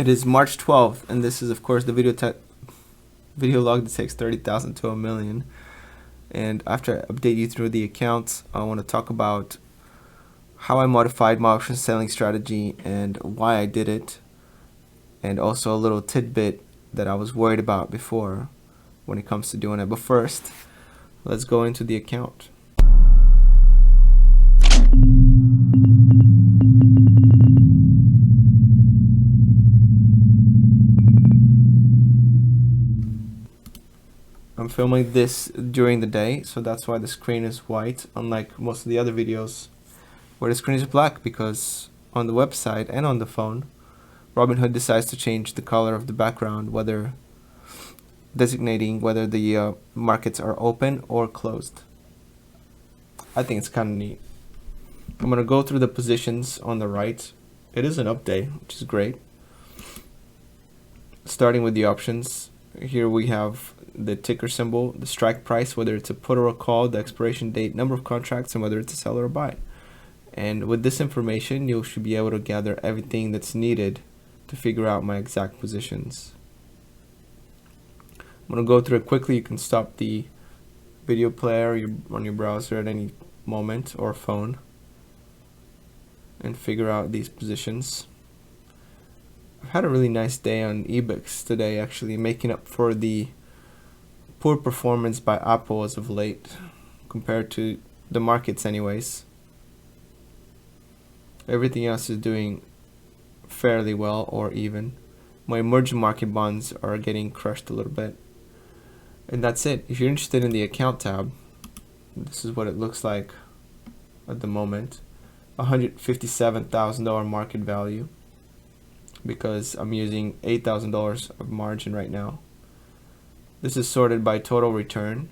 It is March 12th, and this is of course the video log that takes 30,000 to a million. And after I update you through the accounts, I want to talk about how I modified my option selling strategy and why I did it, and also a little tidbit that I was worried about before when it comes to doing it. But first, let's go into the account. I'm filming this during the day, so that's why the screen is white, unlike most of the other videos where the screen is black, because on the website and on the phone, Robinhood decides to change the color of the background, whether designating whether the markets are open or closed. I think it's kind of neat. I'm going to go through the positions on the right. It is an update, which is great. Starting with the options, here we have the ticker symbol, the strike price, whether it's a put or a call, the expiration date, number of contracts, and whether it's a sell or a buy. And with this information, you should be able to gather everything that's needed to figure out my exact positions. I'm going to go through it quickly. You can stop the video player on your browser at any moment or phone and figure out these positions. I've had a really nice day on EBIX today, actually, making up for the poor performance by Apple as of late compared to the markets anyways. Everything else is doing fairly well or even. My emerging market bonds are getting crushed a little bit. And that's it. If you're interested in the account tab, this is what it looks like at the moment. $157,000 market value, because I'm using $8,000 of margin right now. This is sorted by total return.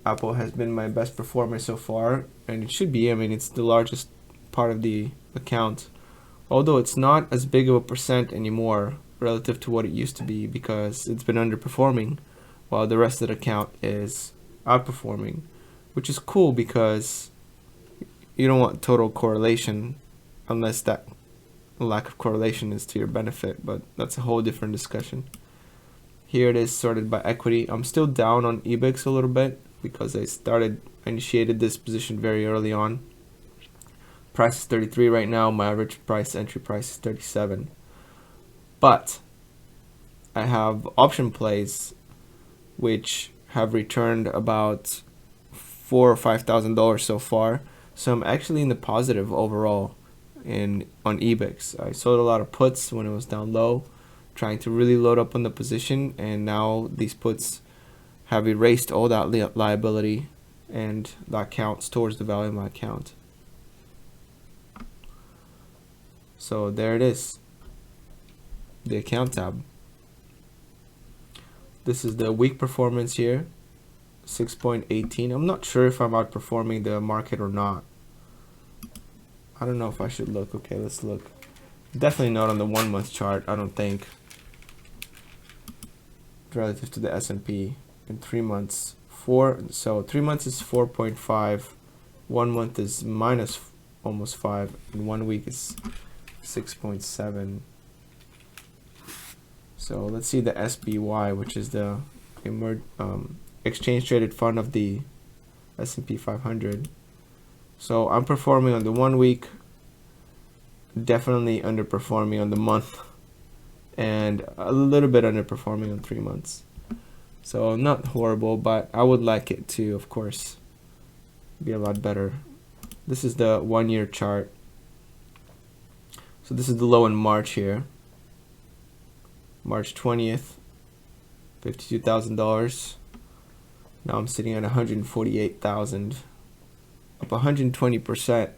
Apple has been my best performer so far, and it should be. I mean, it's the largest part of the account, although it's not as big of a percent anymore relative to what it used to be, because it's been underperforming while the rest of the account is outperforming, which is cool because you don't want total correlation unless that lack of correlation is to your benefit, but that's a whole different discussion. Here it is sorted by equity. I'm still down on EBIX a little bit because I initiated this position very early on. Price is 33 right now. My average price, entry price, is 37. But I have option plays which have returned about $4,000 or $5,000 so far. So I'm actually in the positive overall on EBIX. I sold a lot of puts when it was down low, trying to really load up on the position, and now these puts have erased all that liability, and that counts towards the value of my account. So there it is, the account tab. This is the week performance here, 6.18. I'm not sure if I'm outperforming the market or not. I don't know if I should look. Okay, let's look. Definitely not on the 1 month chart, I don't think, relative to the S&P. In 3 months, so 3 months is 4.5, 1 month is minus almost 5, and 1 week is 6.7. So let's see the SPY, which is the exchange traded fund of the S&P 500. So I'm performing on the 1 week, definitely underperforming on the month, and a little bit underperforming on 3 months. So not horrible, but I would like it to, of course, be a lot better. This is the 1 year chart. So this is the low in March here. March 20th, $52,000. Now I'm sitting at 148,000, up 120%,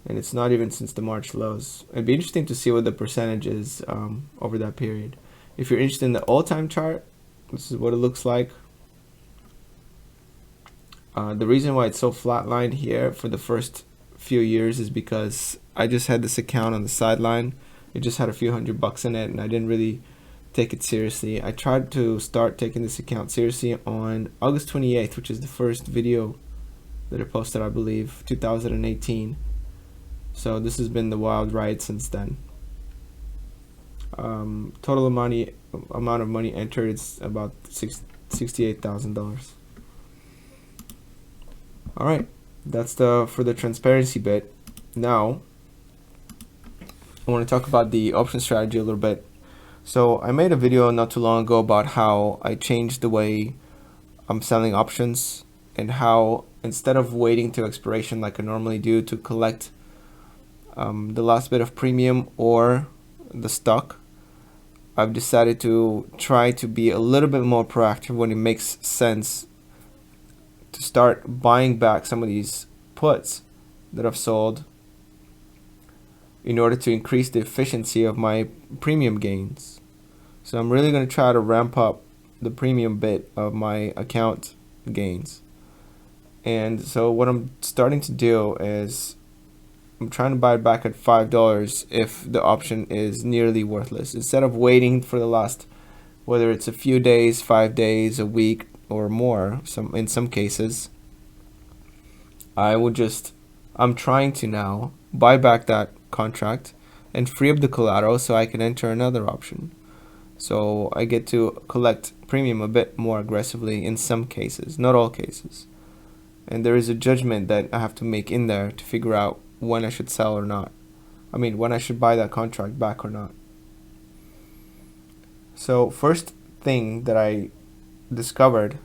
and it's not even since the March lows. It'd be interesting to see what the percentage is over that period. If you're interested in the all-time chart, this is what it looks like. The reason why it's so flatlined here for the first few years is because I just had this account on the sideline. It just had a few $100 in it, and I didn't really take it seriously. I tried to start taking this account seriously on August 28th, which is the first video that I posted, I believe, 2018. So this has been the wild ride since then. Total amount of money entered is about $68,000. All right, that's for the transparency bit. Now I want to talk about the option strategy a little bit. So I made a video not too long ago about how I changed the way I'm selling options, and how instead of waiting till expiration like I normally do to collect the last bit of premium or the stock, I've decided to try to be a little bit more proactive when it makes sense to start buying back some of these puts that I've sold in order to increase the efficiency of my premium gains. So I'm really going to try to ramp up the premium bit of my account gains. And so what I'm starting to do is I'm trying to buy it back at $5 if the option is nearly worthless, instead of waiting for the last, whether it's a few days, 5 days, a week or more. In some cases I'm trying to now buy back that contract and free up the collateral so I can enter another option. So I get to collect premium a bit more aggressively in some cases, not all cases. And there is a judgment that I have to make in there to figure out when I should sell or not. I mean, when I should buy that contract back or not. So first thing that I discovered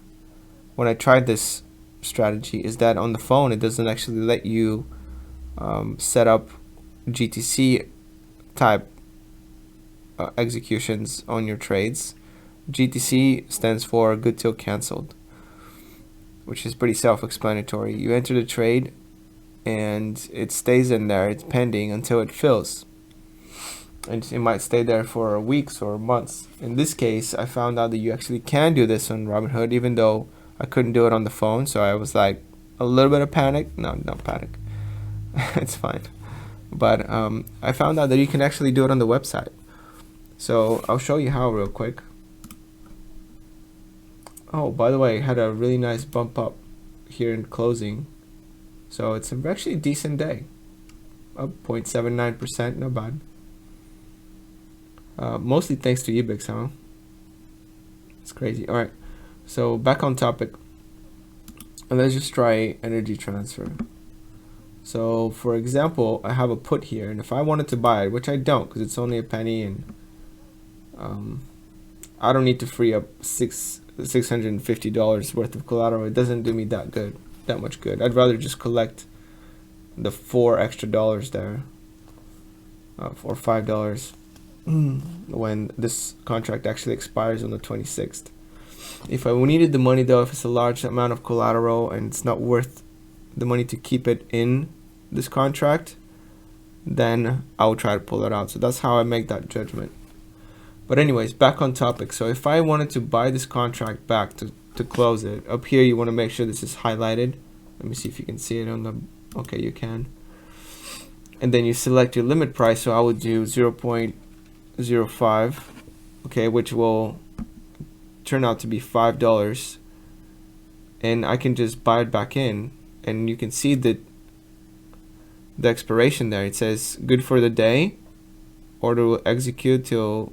when I tried this strategy is that on the phone it doesn't actually let you set up GTC type executions on your trades. GTC stands for good till canceled, which is pretty self-explanatory. You enter the trade and it stays in there, it's pending until it fills, and it might stay there for weeks or months. In this case, I found out that you actually can do this on Robinhood, even though I couldn't do it on the phone. So I was like a little bit of panic. No, not panic. It's fine. But I found out that you can actually do it on the website. So I'll show you how real quick. Oh, by the way, I had a really nice bump up here in closing. So it's actually a decent day. Up 0.79%, not bad. Mostly thanks to EBIX, huh? It's crazy. All right, so back on topic. And let's just try energy transfer. So for example, I have a put here, and if I wanted to buy it, which I don't because it's only a penny, and I don't need to free up $650 worth of collateral. It doesn't do me that much good. I'd rather just collect the $4 extra there, or $5 when this contract actually expires on the 26th. If I needed the money though, if it's a large amount of collateral and it's not worth the money to keep it in this contract, then I'll try to pull it out. So that's how I make that judgment. But anyways, back on topic. So if I wanted to buy this contract back to close it, up here you want to make sure this is highlighted. Let me see if you can see it on the, okay, you can. And then you select your limit price. So I would do 0.05, okay, which will turn out to be $5. And I can just buy it back in, and you can see that the expiration there. It says good for the day, order will execute till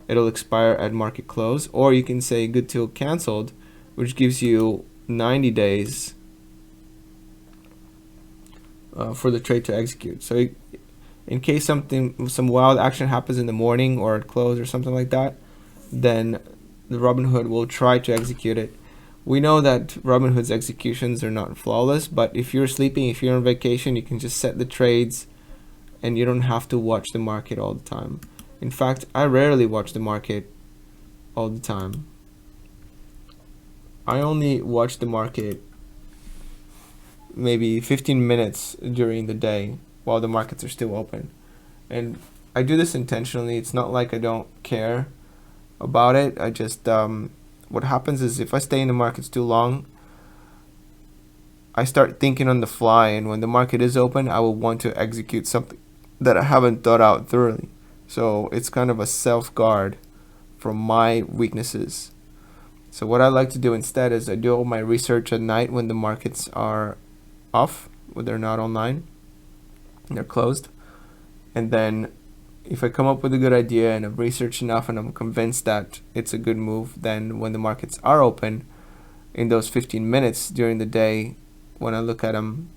it'll expire at market close, or you can say good till canceled, which gives you 90 days for the trade to execute. So in case some wild action happens in the morning or at close or something like that, then the Robinhood will try to execute it. We know that Robinhood's executions are not flawless, but if you're sleeping, if you're on vacation, you can just set the trades and you don't have to watch the market all the time. In fact, I rarely watch the market all the time. I only watch the market maybe 15 minutes during the day while the markets are still open. And I do this intentionally. It's not like I don't care about it. I just what happens is if I stay in the markets too long, I start thinking on the fly, and when the market is open, I will want to execute something that I haven't thought out thoroughly. So it's kind of a self-guard from my weaknesses. So what I like to do instead is I do all my research at night when the markets are off, when they're not online, they're closed, and then if I come up with a good idea and I've researched enough and I'm convinced that it's a good move, then when the markets are open in those 15 minutes during the day, when I look at them,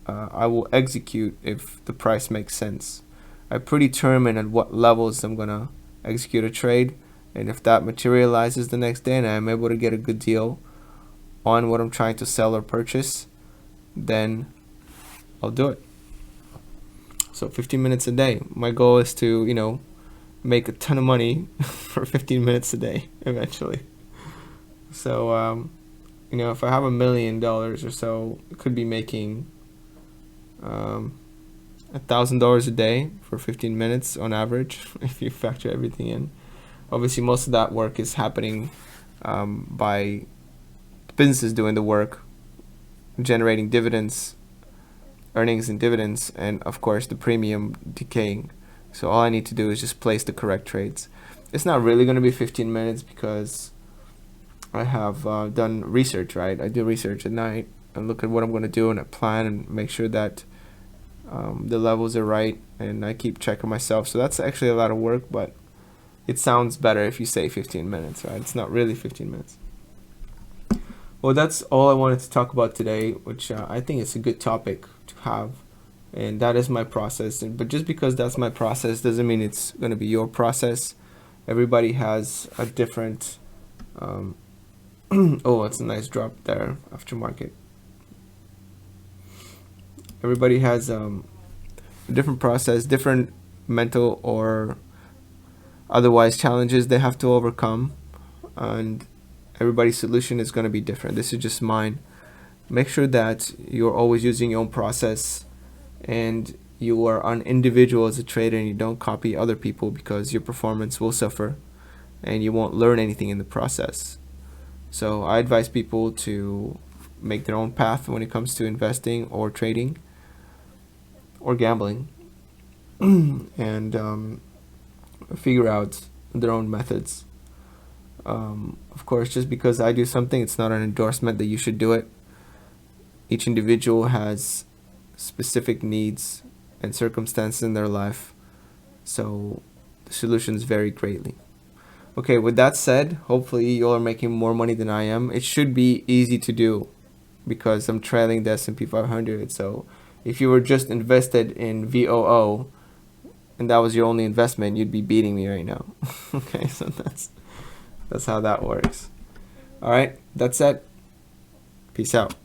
I will execute if the price makes sense. I predetermine at what levels I'm gonna execute a trade, and if that materializes the next day and I'm able to get a good deal on what I'm trying to sell or purchase, then I'll do it. So 15 minutes a day. My goal is to, make a ton of money for 15 minutes a day eventually. So, if I have $1 million or so, I could be making $1,000 a day for 15 minutes on average, if you factor everything in. Obviously, most of that work is happening by businesses doing the work, generating dividends, earnings and dividends, and of course the premium decaying. So all I need to do is just place the correct trades. It's not really going to be 15 minutes because I have done research, right? I do research at night and look at what I'm going to do and I plan and make sure that the levels are right, and I keep checking myself. So that's actually a lot of work, but it sounds better if you say 15 minutes, right? It's not really 15 minutes. Well, that's all I wanted to talk about today, which I think is a good topic to have, and that is my process. But just because that's my process doesn't mean it's going to be your process. Everybody has a different oh, it's a nice drop there after market. Everybody has a different process, different mental or otherwise challenges they have to overcome, and everybody's solution is going to be different. This is just mine. Make sure that you're always using your own process and you are an individual as a trader and you don't copy other people, because your performance will suffer and you won't learn anything in the process. So I advise people to make their own path when it comes to investing or trading or gambling and figure out their own methods. Of course, just because I do something, it's not an endorsement that you should do it. Each individual has specific needs and circumstances in their life, so the solutions vary greatly. Okay, with that said, hopefully you are making more money than I am. It should be easy to do because I'm trailing the S&P 500. So if you were just invested in VOO and that was your only investment, you'd be beating me right now. Okay, so that's how that works. All right, that's it. Peace out.